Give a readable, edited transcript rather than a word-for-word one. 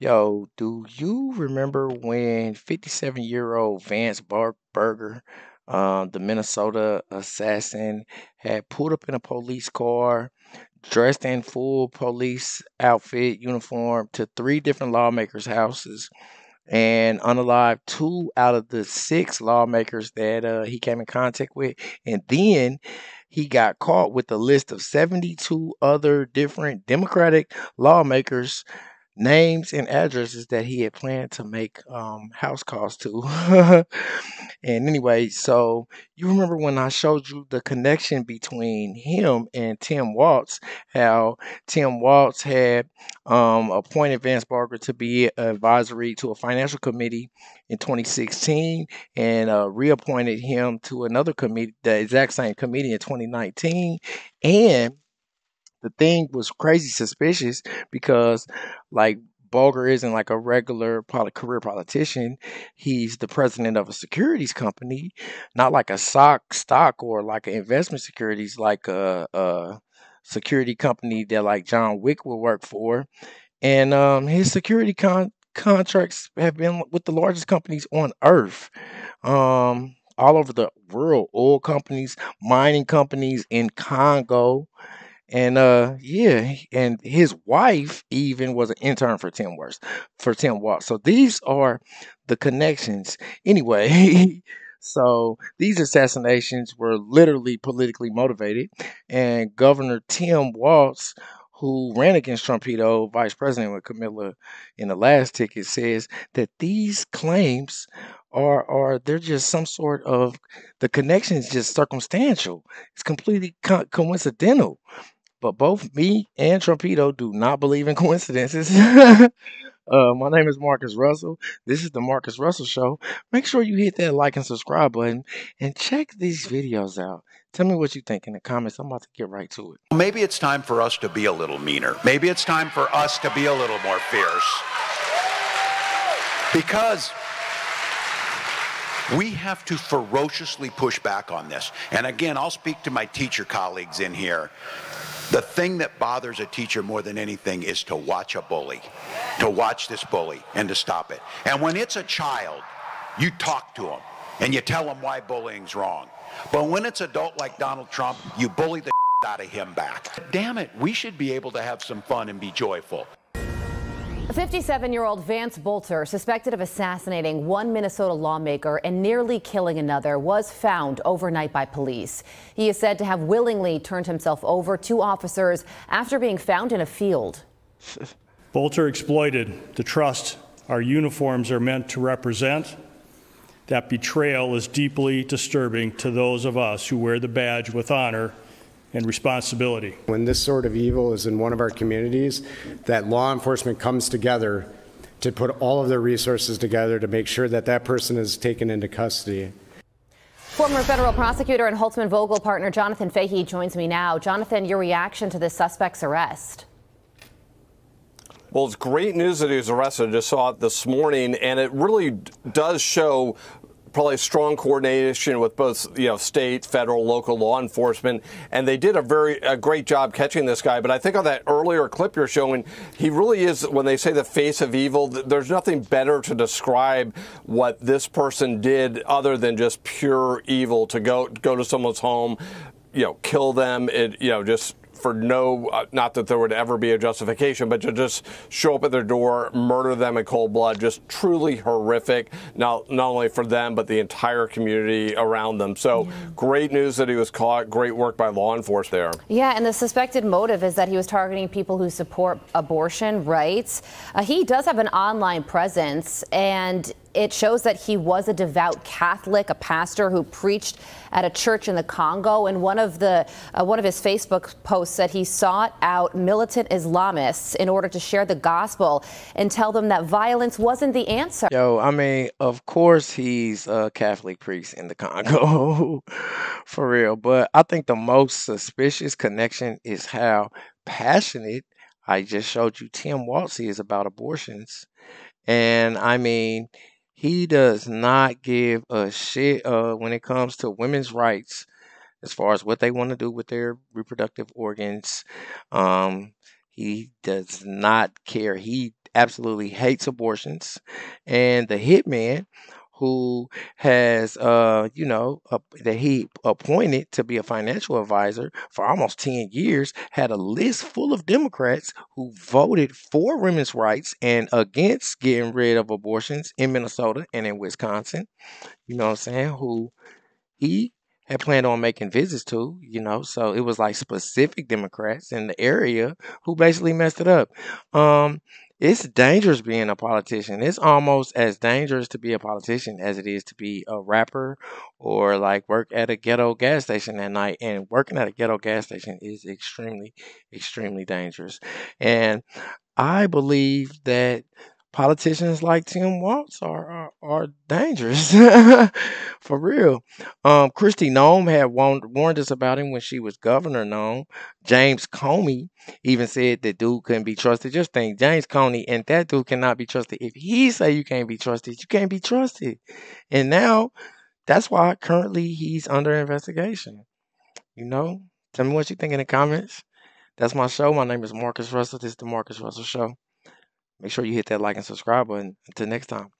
Yo, do you remember when 57-year-old Berger, the Minnesota assassin, had pulled up in a police car, dressed in full police outfit uniform to three different lawmakers' houses and unalived two out of the six lawmakers that he came in contact with? And then he got caught with a list of 72 other different Democratic lawmakers names and addresses that he had planned to make house calls to. And anyway, so you remember when I showed you the connection between him and Tim Walz, how Tim Walz had appointed Vance Barker to be advisory to a financial committee in 2016 and reappointed him to another committee, the exact same committee in 2019. And the thing was crazy suspicious because like Bulger isn't like a regular career politician. He's the president of a securities company, not like a stock or like an investment securities, like a security company that like John Wick would work for. And his security contracts have been with the largest companies on earth. All over the world, oil companies, mining companies in Congo, and yeah, and his wife even was an intern for Tim Watts. So these are the connections. Anyway, so these assassinations were literally politically motivated, and Governor Tim Walz, who ran against Trumpito, vice president with Camilla in the last ticket, says that these claims are they're just some sort of the connection is just circumstantial. It's completely coincidental, but both me and Trumpito do not believe in coincidences. My name is Marcus Russell. This is the Marcus Russell Show. Make sure you hit that like and subscribe button and check these videos out. Tell me what you think in the comments. I'm about to get right to it. Maybe it's time for us to be a little meaner. Maybe it's time for us to be a little more fierce. Because we have to ferociously push back on this. And again, I'll speak to my teacher colleagues in here. The thing that bothers a teacher more than anything is to watch a bully, to watch this bully and to stop it. And when it's a child, you talk to them and you tell them why bullying's wrong. But when it's adult like Donald Trump, you bully the out of him back. Damn it, we should be able to have some fun and be joyful. 57-year-old Vance Bolter, suspected of assassinating one Minnesota lawmaker and nearly killing another, was found overnight by police. He is said to have willingly turned himself over to officers after being found in a field. Bolter exploited the trust our uniforms are meant to represent. That betrayal is deeply disturbing to those of us who wear the badge with honor and responsibility. When this sort of evil is in one of our communities, that law enforcement comes together to put all of their resources together to make sure that that person is taken into custody. Former federal prosecutor and Holtzman Vogel partner Jonathan Fahey joins me now. Jonathan, your reaction to the suspect's arrest? Well, it's great news that he was arrested. I just saw it this morning, and it really does show probably strong coordination with both, state, federal, local law enforcement, and they did a great job catching this guy. But I think on that earlier clip you're showing, he really is, when they say the face of evil, there's nothing better to describe what this person did other than just pure evil, to go to someone's home, kill them, just for not that there would ever be a justification, but to just show up at their door, murder them in cold blood, just truly horrific, not only for them, but the entire community around them. So great news that he was caught. Great work by law enforcement there. Yeah, and the suspected motive is that he was targeting people who support abortion rights. He does have an online presence, and it shows that he was a devout Catholic, a pastor who preached at a church in the Congo. And one of his Facebook posts said he sought out militant Islamists in order to share the gospel and tell them that violence wasn't the answer. Yo, I mean, of course he's a Catholic priest in the Congo, for real. But I think the most suspicious connection is how passionate I just showed you Tim Walz is about abortions. And I mean, he does not give a shit when it comes to women's rights as far as what they want to do with their reproductive organs. He does not care. He absolutely hates abortions, and the hitman who has, that he appointed to be a financial advisor for almost 10 years, had a list full of Democrats who voted for women's rights and against getting rid of abortions in Minnesota and in Wisconsin. You know what I'm saying? Who he had planned on making visits to, so it was like specific Democrats in the area who basically messed it up. Um, it's dangerous being a politician. It's almost as dangerous to be a politician as it is to be a rapper or like work at a ghetto gas station at night. And working at a ghetto gas station is extremely, extremely dangerous. And I believe that politicians like Tim Walz are dangerous for real. Christy Nome had warned us about him when she was governor. Nome, James Comey even said that dude couldn't be trusted. Just think, James Comey and that dude cannot be trusted. If he say you can't be trusted, you can't be trusted. And now that's why currently he's under investigation. Tell me what you think in the comments. That's my show. My name is Marcus Russell. This is the Marcus Russell Show. Make sure you hit that like and subscribe button. Until next time.